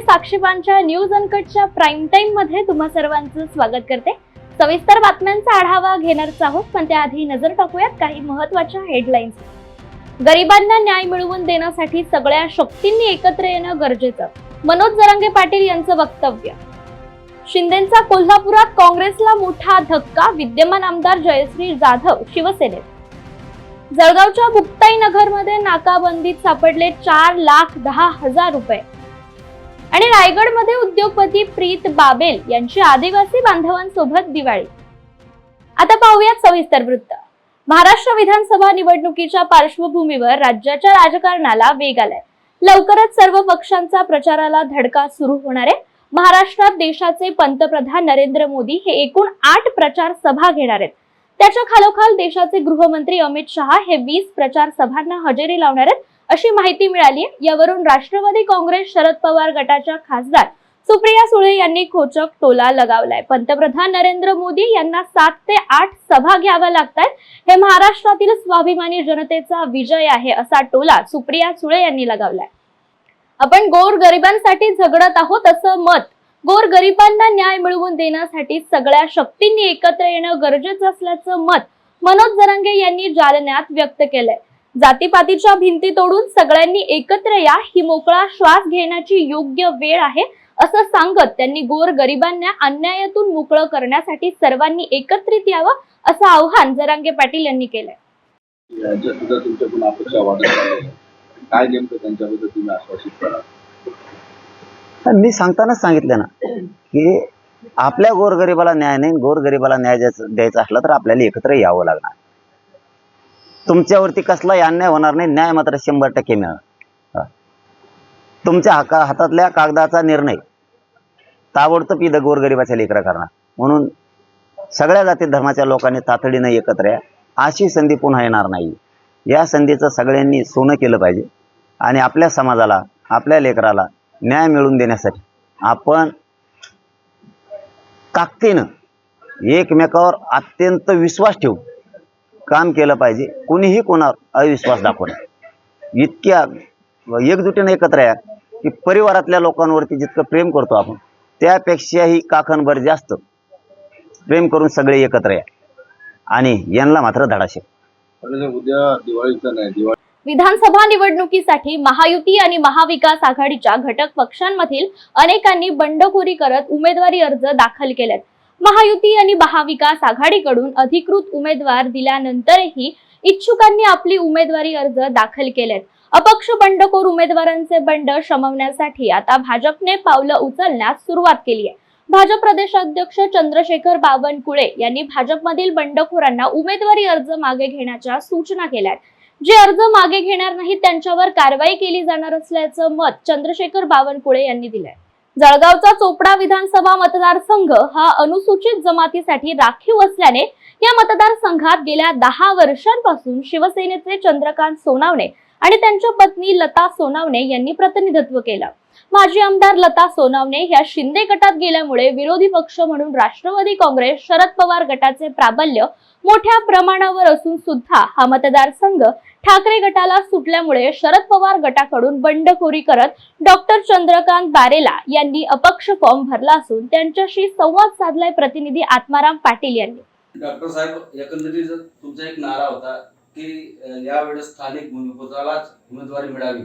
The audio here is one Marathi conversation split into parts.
साक्षीबांच्या न्यूज अनकटच्या प्राईम टाइम मध्ये तुम्हा सर्वांचं स्वागत करते। सविस्तर बातम्यांचा आढावा घेणारच आहोत, पण त्याआधी नजर टाकूयात काही महत्त्वाच्या हेडलाईन्स। गरिबांना न्याय मिळवून देण्यासाठी सगळ्या शक्तींनी एकत्र येणं गरजेचं, मनोज जरांगे पाटील यांचं वक्तव्य। शिंदेंचा कोल्हापुरात काँग्रेसला मोठा धक्का, विद्यमान आमदार जयश्री जाधव शिवसेनेत। जळगावच्या मुक्ताई नगरमध्ये नाकाबंदीत सापडले 4,10,000 रुपये। आणि रायगडमध्ये उद्योगपती प्रीत बाबेल यांची आदिवासी बांधवांसोबत दिवाळी। आता पाहूयात सविस्तर वृत्त। महाराष्ट्र विधानसभा निवडणुकीच्या पार्श्वभूमीवर राज्याच्या राजकारणाला वेग आलाय। लवकरच सर्व पक्षांचा प्रचाराला धडका सुरू होणार आहे। महाराष्ट्रात देशाचे पंतप्रधान नरेंद्र मोदी हे एकूण 8 प्रचार सभा घेणार आहेत। त्याच्या खालोखाल देशाचे गृहमंत्री अमित शहा हे 20 प्रचार सभांना हजेरी लावणार आहेत अशी माहिती मिळाली आहे। यावरून राष्ट्रवादी काँग्रेस शरद पवार गटाच्या खासदार सुप्रिया सुळे यांनी खोचक टोला लगावलाय। पंतप्रधान नरेंद्र मोदी यांना 7 ते 8 सभा घ्याव्या लागतात, हे महाराष्ट्रातील स्वाभिमानी जनतेचा विजय आहे असा टोला सुप्रिया सुळे यांनी लगावलाय। आपण गोरगरिबांसाठी झगडत आहोत असं मत, गोरगरिबांना न्याय मिळवून देण्यासाठी सगळ्या शक्तींनी एकत्र येणं गरजेचं असल्याचं मत मनोज जरांगे यांनी जालन्यात व्यक्त केलंय। जातीपातीच्या भिंती तोडून सगळ्यांनी एकत्र या, ही मोकळा श्वास घेण्याची योग्य वेळ आहे असं सांगत त्यांनी गोरगरिबांना अन्यायातून मोकळं करण्यासाठी सर्वांनी एकत्रित यावं असं आवाहन जरांगे पाटील यांनी केलंय। काय नेमकं त्यांच्याबद्दल तुम्ही आश्वासित करा? मी सांगतानाच सांगितलं ना की आपल्या गोरगरिबाला न्याय नाही, गोरगरिबाला न्याय द्यायचा असला तर आपल्याला एकत्र यावं लागणार। तुमच्यावरती कसलाही अन्याय होणार नाही, न्याय मात्र 100% मिळणार। तुमच्या हातातल्या कागदाचा निर्णय ताबडतोब इथं गोरगरिबाच्या लेकरं करणार। म्हणून सगळ्या जाती धर्माच्या लोकांनी तातडीने एकत्र या, अशी संधी पुन्हा येणार नाही। या संधीचं सगळ्यांनी सोनं केलं पाहिजे आणि आपल्या समाजाला, आपल्या लेकराला न्याय मिळवून देण्यासाठी आपण ताकदीनं एकमेकावर अत्यंत विश्वास ठेवून काम केलं पाहिजे। कुणीही कोणावर अविश्वास दाखवू नये। इतक्या एकजुटीने एकत्र या की परिवारातल्या लोकांवरती जितकं प्रेम करतो आपण त्यापेक्षाही काखणभर जास्त प्रेम करून सगळे एकत्र या आणि यांना मात्र धडा शिक। उद्या दिवाळीचा नाही, विधानसभा निवडणुकीसाठी महायुती आणि महाविकास आघाडीच्या घटक पक्षांमधील अनेकांनी बंडखोरी करत उमेदवारी अर्ज दाखल केलेत। महायुती आणि महाविकास आघाडीकडून अधिकृत उमेदवार दिल्यानंतरही इच्छुकांनी आपली उमेदवारी अर्ज दाखल केलेत। अपक्ष बंडखोर उमेदवारांचे बंड शमवण्यासाठी आता भाजपने पावलं उचलण्यास सुरुवात केली आहे। भाजप प्रदेशाध्यक्ष चंद्रशेखर बावनकुळे यांनी भाजपमधील बंडखोरांना उमेदवारी अर्ज मागे घेण्याच्या सूचना केल्या आहेत। जे अर्ज मागे घेणार नाहीत त्यांच्यावर कारवाई केली जाणार असल्याचं मत चंद्रशेखर बावनकुळे यांनी दिलंय। जळगावचा चोपडा विधानसभा मतदारसंघ हा अनुसूचित जमातीसाठी राखीव असल्याने या मतदारसंघात गेल्या 10 वर्षांपासून शिवसेनेचे चंद्रकांत सोनावणे आणि त्यांच्या पत्नी लता सोनावणे यांनी प्रतिनिधित्व केलं। माजी आमदार लता सोनावणे ह्या शिंदे गटात गेल्यामुळे विरोधी पक्ष म्हणून राष्ट्रवादी काँग्रेस शरद पवार गटाचे प्राबल्य मोठ्या प्रमाणावर असून सुद्धा हा मतदारसंघ ठाकरे गटाला सुटल्यामुळे शरद पवार गटाकडून बंडखोरी करत डॉक्टर चंद्रकांत बारेला यांनी अपक्ष फॉर्म भरला असून त्यांच्याशी संवाद साधलाय प्रतिनिधी आत्माराम पाटील यांनी। डॉक्टर साहेब, एकंदरीत तुमचा एक नारा होता की यावेळेस स्थानिक भूमिपुत्रालाच उमेदवारी मिळावी,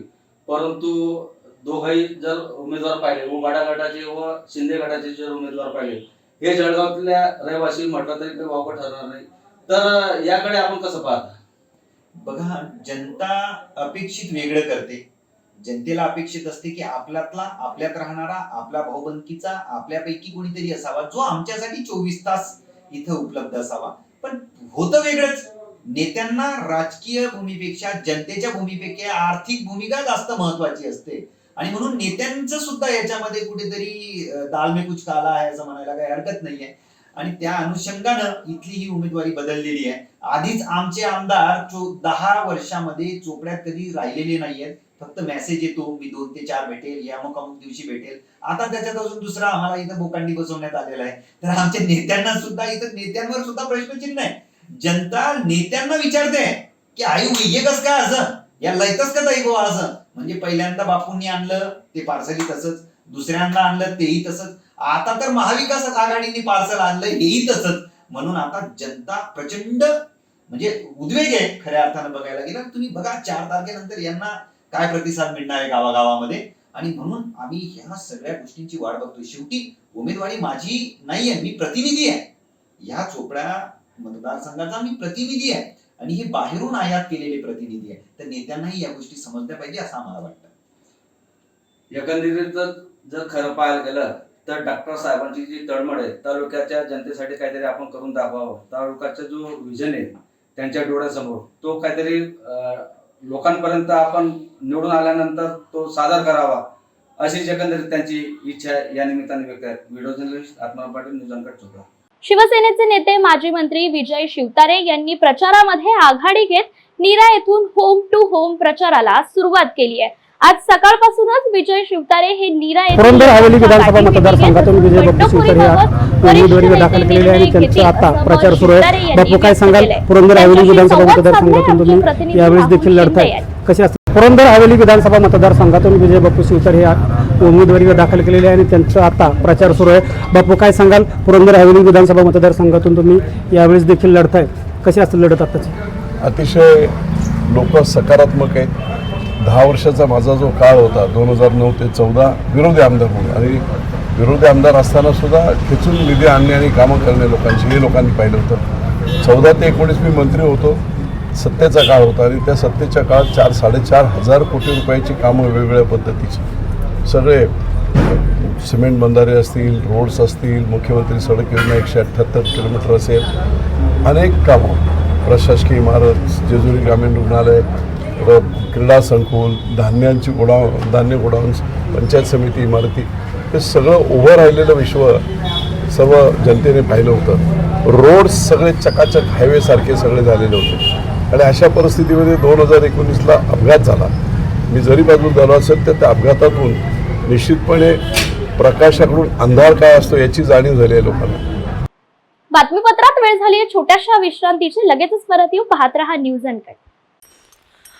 परंतु दोघंही जर उमेदवार पाहिले, उबाडा गटाचे व शिंदे गटाचे जर उमेदवार पाहिले, हे जळगावातल्या रहिवासी म्हटलं तरी काही वावगं ठरणार नाही। तर याकडे आपण कसं पाहता? बघा, जनता अपेक्षित वेगळं करते। जनतेला अपेक्षित असते की आपल्यातला, आपल्यात राहणारा, आपल्या भाऊबंदकीचा आपल्यापैकी कोणीतरी असावा जो आमच्यासाठी 24 तास इथं उपलब्ध असावा। पण होतं वेगळंच। नेत्यांना राजकीय भूमीपेक्षा, जनतेच्या भूमीपेक्षा आर्थिक भूमिका जास्त महत्वाची असते आणि म्हणून नेत्यांचं सुद्धा याच्यामध्ये कुठेतरी दाल में कुछ काला आहे असं म्हणायला काही हरकत नाहीये। आणि त्या अनुषंगानं इथली ही उमेदवारी बदललेली आहे। आधीच आमचे आमदार 10 वर्षामध्ये चोपड्यात कधी राहिलेले नाहीयेत। फक्त मेसेज येतो, मी 2 ते 4 भेटेल, या अमुक दिवशी भेटेल। आता त्याच्यात अजून दुसरा आम्हाला इथं बोकांडी बसवण्यात आलेला आहे। तर आमच्या नेत्यांना सुद्धा इथं, नेत्यांवर सुद्धा प्रश्नचिन्ह आहे। जनता नेत्यांना विचारते की आई उगे कस काय असं, या लयतच का ताई गो असं। म्हणजे पहिल्यांदा बापूंनी आणलं ते पार्सली तसंच, दुसऱ्यांदा आणलं तेही तसंच, आता तर महाविकास आघाडीने पार्सल आणलं हेही तसंच. म्हणून आता जनता प्रचंड म्हणजे उद्वेग आहे खऱ्या अर्थानं बघायला गेलं. तुम्ही बघा 4 तारखेनंतर यांना काय प्रतिसाद मिळणार आहे गावागावामध्ये. आणि म्हणून आम्ही ह्या सगळ्या गोष्टींची वाट बघतोय. शेवटी उमेदवारी माझी नाहीये, मी प्रतिनिधी आहे. ह्या चोपडा मतदारसंघाचा मी प्रतिनिधी आहे आणि हे बाहेरून आयात केलेले प्रतिनिधी आहे. तर नेत्यांनाही या गोष्टी समजल्या पाहिजे असं आम्हाला वाटतं. एकंदरीत जर खरं पाहायला गेलं तर डॉक्टर साहेबांची जी तळमळ आहे तालुक्याच्या जनतेसाठी काहीतरी आपण करून दाखवावं, तालुक्याचा जो विजन आहे त्यांच्या डोळ्यासमोर तो काहीतरी लोकांपर्यंत आपण निवडून आल्यानंतर तो सादर करावा अशी एकंदरीत त्यांची इच्छा या निमित्ताने व्यक्त आहे. व्हिडिओ जर्नलिस्ट आत्मा पाटील, न्यूज अनकट चोपडा. शिवसेनेचे नेते माजी मंत्री विजय शिवतारे यांनी प्रचारामध्ये आघाडी घेत नीरा येथून होम टू होम प्रचाराला सुरुवात केली आहे. आज सकाळपासूनच विजय शिवतारे हे नीरा येथील पुरंदर हवेली विधानसभा मतदारसंघातून विजय बापू शिवतारे या उमेदवारी दाखल केलेले आहे आणि त्यांचा आता प्रचार सुरू आहे. बापू, काय सांगाल? पुरंदर हवेली विधानसभा मतदारसंघातून तुम्ही यावेळेस देखील लढताय, कसे असते? पुरंदर हवेली विधानसभा मतदारसंघातून विजय बापू शिवतारे या उमेदवारी दाखल केलेले आहे आणि त्यांचा आता प्रचार सुरू आहे. बापू, काय सांगाल? पुरंदर हवेली विधानसभा मतदारसंघातून तुम्ही यावेळेस देखील लढताय, कशी असते लढत आताची? अतिशय लोक सकारात्मक आहेत. 10 वर्षाचा माझा जो काळ होता 2009 ते 14 विरोधी आमदार म्हणून, आणि विरोधी आमदार असताना सुद्धा खेचून निधी आणणे आणि कामं करणे लोकांची हे लोकांनी पाहिलं होतं. 14 ते 19 मी मंत्री होतो. सत्तेचा काळ होता आणि त्या सत्तेच्या काळात 4-4.5 हजार कोटी रुपयाची कामं वेगवेगळ्या पद्धतीची, सगळे सिमेंट बंधारे असतील, रोड्स असतील, मुख्यमंत्री सडक योजना 178 किलोमीटर असेल, अनेक कामं, प्रशासकीय इमारत, जेजुरी ग्रामीण रुग्णालय, क्रीडा संकुल, धान्यांची धान्य गोडाऊन्स, पंचायत समिती इमारती, हे सगळं उभं राहिलेलं विश्व सर्व जनतेने पाहिलं होतं. रोड्स सगळे चकाचक हायवेसारखे सगळे झालेले होते. आणि अशा परिस्थितीमध्ये 2019ला अपघात झाला. मी जरी बाजूला झालो असेल तर त्या अपघातातून निश्चितपणे प्रकाशाकडून अंधार काय असतो याची जाणीव झाली आहे लोकांना. बातमीपत्रात वेळ झाली आहे छोट्याशा विश्रांतीची. लगेचच परत येऊ. पाहत रहा न्यूज अनकट.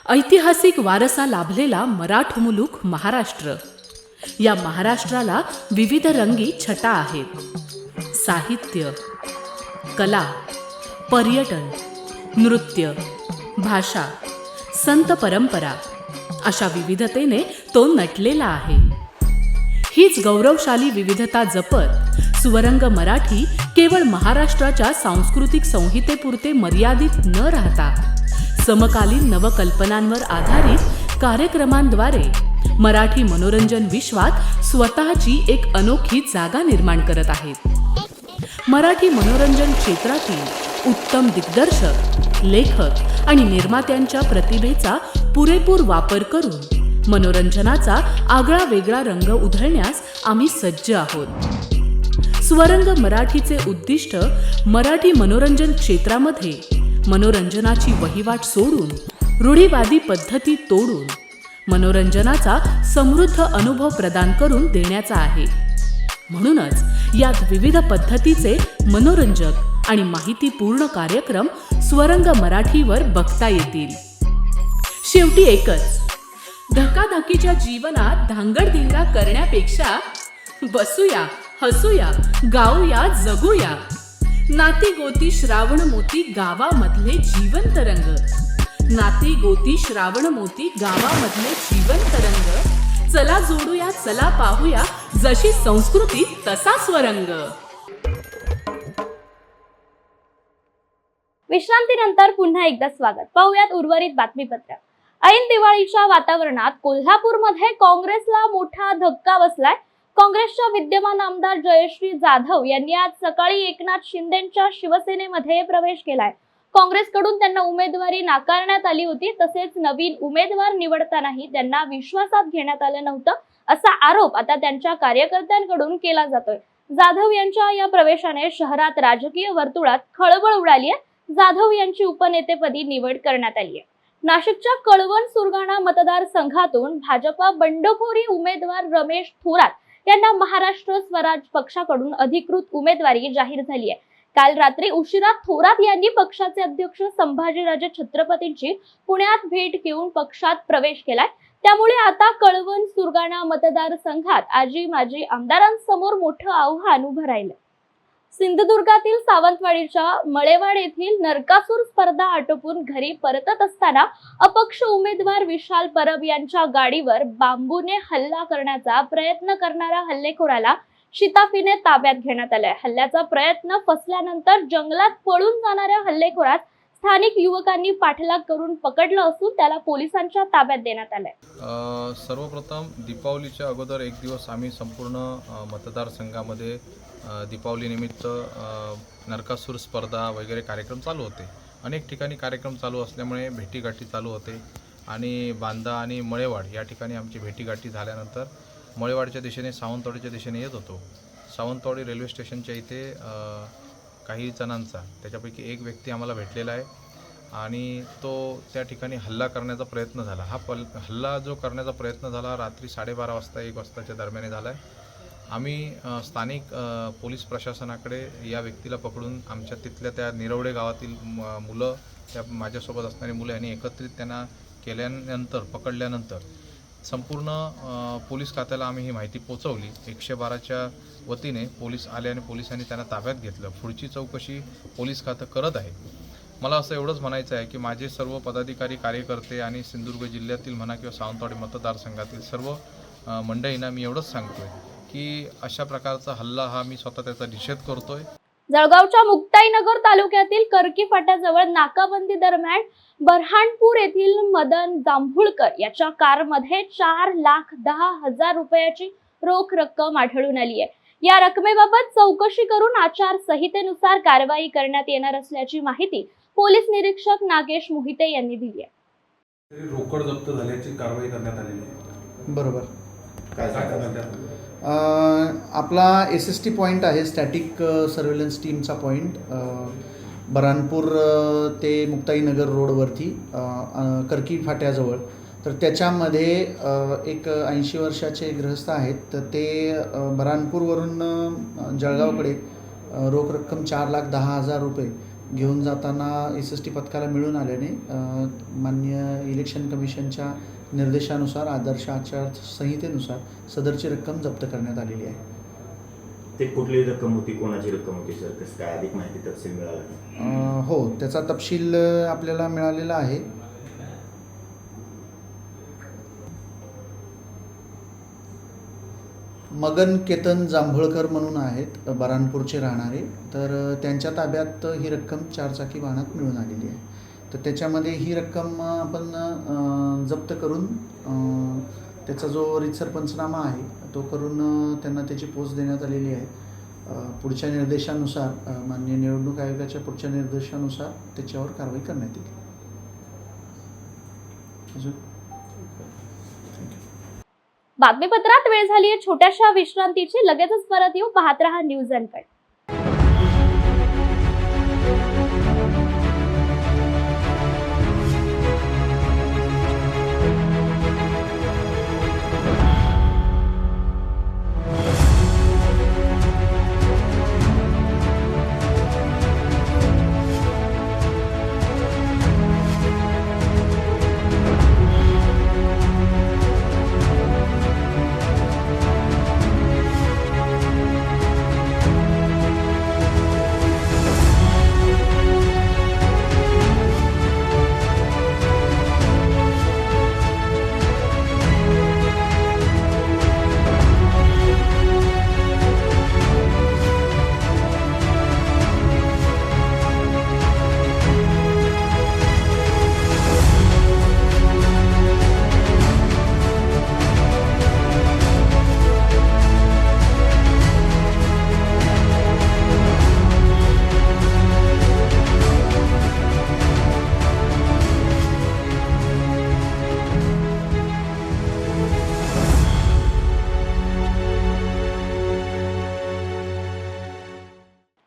ऐतिहासिक वारसा लाभलेला मराठ मुलूक महाराष्ट्र. या महाराष्ट्राला विविध रंगी छटा आहेत. साहित्य, कला, पर्यटन, नृत्य, भाषा, संत परंपरा अशा विविधतेने तो नटलेला आहे. हीच गौरवशाली विविधता जपत स्वरंग मराठी केवळ महाराष्ट्राच्या सांस्कृतिक संहितेपुरते मर्यादित न राहता समकालीन नवकल्पनांवर आधारित कार्यक्रमांद्वारे मराठी मनोरंजन विश्वात स्वतःची एक अनोखी जागा निर्माण करत आहेत. मराठी मनोरंजन क्षेत्रातील उत्तम दिग्दर्शक, लेखक आणि निर्मात्यांच्या प्रतिभेचा पुरेपूर वापर करून मनोरंजनाचा आगळा वेगळा रंग उधळण्यास आम्ही सज्ज आहोत. स्वरंग मराठीचे उद्दिष्ट मराठी मनोरंजन क्षेत्रामध्ये मनोरंजनाची वहिवाट सोडून, रूढीवादी पद्धती तोडून मनोरंजनाचा समृद्ध अनुभव प्रदान करून देण्याचा आहे. म्हणूनच यात विविध पद्धतीचे मनोरंजक आणि माहितीपूर्ण कार्यक्रम स्वरंग मराठीवर बघता येतील. शेवटी एकच, धकाधकीच्या जीवनात धांगडधिंगा करण्यापेक्षा बसूया, हसूया, गाऊया, जगूया. नाती गोती श्रावण मोती गावामधले जीवंत रंग. नाती गोती श्रावण मोती गावामधले जीवंत रंग. चला जोडूया, चला पाहूया, जशी संस्कृती तसा स्वरंग. विश्रांतीनंतर पुन्हा एकदा स्वागत. पाहूयात उर्वरित बातमीपत्र. ऐन दिवाळीच्या वातावरणात कोल्हापूरमध्ये काँग्रेसला मोठा धक्का बसलाय. काँग्रेसच्या विद्यमान आमदार जयश्री जाधव यांनी आज सकाळी एकनाथ शिंदेंच्या शिवसेनेमध्ये प्रवेश केलाय. काँग्रेसकडून त्यांना उमेदवारी नाकारण्यात आली होती. तसेच नवीन उमेदवार निवडतानाही त्यांना विश्वासात घेण्यात आलं नव्हतं असा आरोप आता त्यांच्या कार्यकर्त्यांकडून केला जातोय. जाधव यांच्या या प्रवेशाने शहरात राजकीय वर्तुळात खळबळ उडाली आहे. जाधव यांची उपनेतेपदी निवड करण्यात आली आहे. नाशिकच्या कळवण सुरगाणा मतदारसंघातून भाजपा बंडखोरी उमेदवार रमेश थोरात यांना महाराष्ट्र स्वराज पक्षाकडून अधिकृत उमेदवारी जाहीर झाली आहे. काल रात्री उशिरा थोरात यांनी पक्षाचे अध्यक्ष संभाजीराजे छत्रपतींची पुण्यात भेट घेऊन पक्षात प्रवेश केलाय. त्यामुळे आता कळवण सुरगाणा मतदारसंघात आजी माजी आमदारांसमोर मोठं आव्हान उभं राहिलं. सिंधुदुर्गातील सावंतवाडीच्या मळेवाड येथील नरकासूर स्पर्धा आटोपून घरी परतत असताना अपक्ष उमेदवार विशाल परब यांच्या गाडीवर बांबूने हल्ला करण्याचा प्रयत्न करणाऱ्या हल्लेखोराला शिताफीने ताब्यात घेण्यात आलाय. हल्ल्याचा प्रयत्न फसल्यानंतर जंगलात पळून जाणाऱ्या हल्लेखोरास स्थानिक युवकांनी पाठलाग करून पकडलं असून त्याला पोलिसांच्या ताब्यात देण्यात आलंय. सर्वप्रथम दीपावलीच्या अगोदर एक दिवस आम्ही संपूर्ण मतदारसंघामध्ये दीपावलीनिमित्त नरकासूर स्पर्धा वगैरे कार्यक्रम चालू होते. अनेक ठिकाणी कार्यक्रम चालू असल्यामुळे भेटीगाठी चालू होते आणि बांदा आणि मळेवाड या ठिकाणी आमची भेटीगाठी झाल्यानंतर मळेवाडच्या दिशेने सावंतवाडीच्या दिशेने येत होतो. सावंतवाडी रेल्वे स्टेशनच्या इथे काही जणांचा त्याच्यापैकी एक व्यक्ती आम्हाला भेटलेला आहे आणि तो त्या ठिकाणी हल्ला करण्याचा प्रयत्न झाला. हल्ला जो करण्याचा प्रयत्न झाला रात्री 12:30 वाजता 1 वाजताच्या दरम्यान झाला आहे. आम्ही स्थानिक पोलीस प्रशासनाकडे या व्यक्तीला पकडून आमच्या तिथल्या त्या निरवडे गावातील मुलं, त्या माझ्यासोबत असणारी मुलं यांनी एकत्रित त्यांना केल्यानंतर पकडल्यानंतर संपूर्ण पोलीस खात्याला आम्ही ही माहिती पोचवली. 112च्या वतीने पोलीस आले आणि पोलिसांनी त्यांना ताब्यात घेतलं. पुढची चौकशी पोलीस खातं करत आहे. मला असं एवढंच म्हणायचं आहे की माझे सर्व पदाधिकारी, कार्यकर्ते आणि सिंधुदुर्ग जिल्ह्यातील म्हणा किंवा सावंतवाडी मतदारसंघातील सर्व मंडळींना मी एवढंच सांगतोय की अशा प्रकारचा हल्ला हा मी स्वतः त्याचा निषेध करतोय. जळगावच्या मुक्ताईनगर तालुक्यातील करकी फाट्याजवळ नाकाबंदी दरम्यान बऱ्हाणपूर येथील मदन जांभुळकर याच्या कारमध्ये 4,10,000 रुपयाची रोख रक्कम आढळून आली आहे. या रकमेबाबत चौकशी करून आचारसंहितेनुसार कारवाई करण्यात येणार असल्याची माहिती पोलीस निरीक्षक नागेश मोहिते यांनी दिली आहे. रोकड जप्त झाल्याची कारवाई करण्यात आलेली आहे. बरोबर. काय करण्यात आलं? आपला SST पॉईंट आहे, स्टॅटिक सर्व्हेलन्स टीमचा पॉईंट, बऱ्हाणपूर ते मुक्ताईनगर रोडवरती करकी फाट्याजवळ. तर त्याच्यामध्ये एक 80 वर्षाचे गृहस्थ आहेत. तर ते बऱ्हाणपूरवरून जळगावकडे रोख रक्कम 4,10,000 रुपये घेऊन जाताना SST पथकाला मिळून आल्याने माननीय इलेक्शन कमिशनच्या निर्देशानुसार, आदर्श आचारसंहितेनुसार सदरची रक्कम जप्त करण्यात आलेली आहे. ते कुठली रक्कम होती, कोणाची रक्कम होती सर? कसं काय अधिक माहिती तपशील मिळाला? हो, त्याचा तपशील आपल्याला मिळालेला आहे. मगन केतन जांभळकर म्हणून आहेत, बऱ्हाणपूरचे राहणारे. तर त्यांच्या ताब्यात ही रक्कम 4 चाकी वाहनात मिळून आलेली आहे. तर त्याच्यामध्ये ही रक्कम आपण जप्त करून त्याचा जो रीतसर पंचनामा आहे तो करून त्यांना त्याची पोच देण्यात आलेली आहे. पुढच्या निर्देशानुसार, माननीय निवडणूक आयोगाच्या पुढच्या निर्देशानुसार त्याच्यावर कारवाई करण्यात येईल. अजून बातमीपत्रात वेळ झाली आहे छोट्याशा विश्रांतीची. लगेचच परत येऊ. पाहत रहा न्यूज अनकट.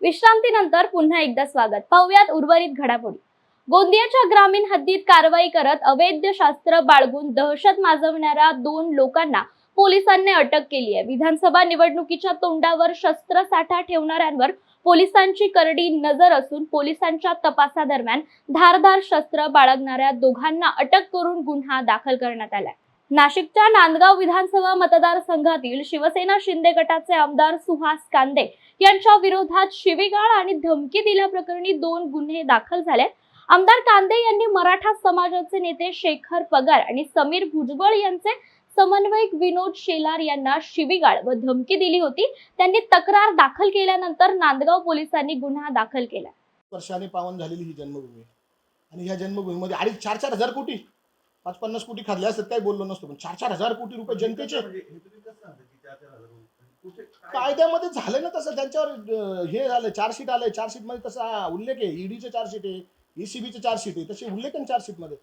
विश्रांतीनंतर पुन्हा एकदा स्वागत. पाहुयात उर्वरित घडामोडी. गोंदियाच्या ग्रामीण हद्दीत कारवाई करत अवैध शस्त्र बाळगून दहशत माजवणाऱ्या 2 लोकांना पोलिसांनी अटक केली आहे. विधानसभा निवडणुकीच्या तोंडावर शस्त्रसाठा ठेवणाऱ्यांवर पोलिसांची करडी नजर असून पोलिसांच्या तपासादरम्यान धारदार शस्त्र बाळगणाऱ्या दोघांना अटक करून गुन्हा दाखल करण्यात आलाय. नाशिकच्या नांदगाव विधानसभा मतदारसंघातील शिवसेना शिंदे गटाचे आमदार सुहास कांदे यांच्या विरोधात शिवीगाळ आणि धमकी दिल्याप्रकरणी 2 गुन्हे दाखल झाले. आमदार कांदे यांनी मराठा समाजाचे नेते शेखर पगार आणि समीर भुजबळ यांचे समन्वयक विनोद शेलार यांना शिवीगाळ व धमकी दिली होती. त्यांनी तक्रार दाखल केल्यानंतर नांदगाव पोलिसांनी गुन्हा दाखल केला. वर्षाने पावन झालेली ही जन्मभूमी आणि ह्या जन्मभूमीमध्ये 4.5 हजार कोटी 50 कोटी खाल्ले असतात काही बोललो नसतो, पण 4 हजार कोटी रुपये जनतेचे कायद्यामध्ये झाले ना तसं. त्यांच्यावर हे झालं, चार्जशीट आलंय. चार्जशीट मध्ये तसा उल्लेख आहे. ईडीचे चार्जशीट आहे, ECBचे चार्जशीट आहे, तसे उल्लेख आहे चार्जशीट मध्ये.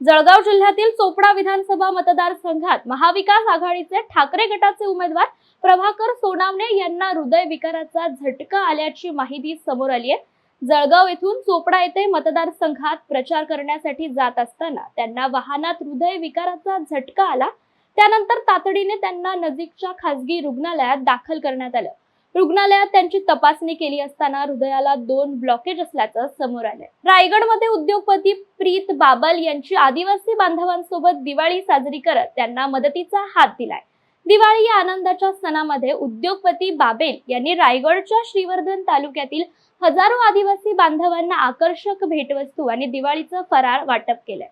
जळगाव जिल्ह्यातील चोपडा विधानसभा मतदारसंघात महाविकास आघाडीचे ठाकरे गटाचे उमेदवार प्रभाकर सोनावणे यांना हृदयविकाराचा झटका आल्याची माहिती समोर आली आहे. जळगाव येथून चोपडा येथे मतदारसंघात प्रचार करण्यासाठी जात असताना त्यांना वाहनात हृदयविकाराचा झटका आला. त्यानंतर तातडीने त्यांना नजीकच्या खासगी रुग्णालयात दाखल करण्यात आलं. रुग्णालयात त्यांची तपासणी केली असताना हृदयाला 2 ब्लॉकेज असल्याचं समोर आलंय. रायगडमध्ये उद्योगपती प्रीत बाबल यांची आदिवासी बांधवांसोबत दिवाळी साजरी करत त्यांना मदतीचा हात दिलाय. दिवाळी या आनंदाच्या सणामध्ये उद्योगपती बाबेल यांनी रायगडच्या श्रीवर्धन तालुक्यातील हजारो आदिवासी बांधवांना आकर्षक भेटवस्तू आणि दिवाळीचं फराळ वाटप केलंय.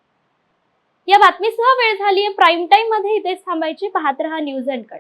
या बातमीसह वेळ झालीय प्राईम टाइम मध्ये. इथेच थांबायची. पाहत रहा न्यूज अनकट.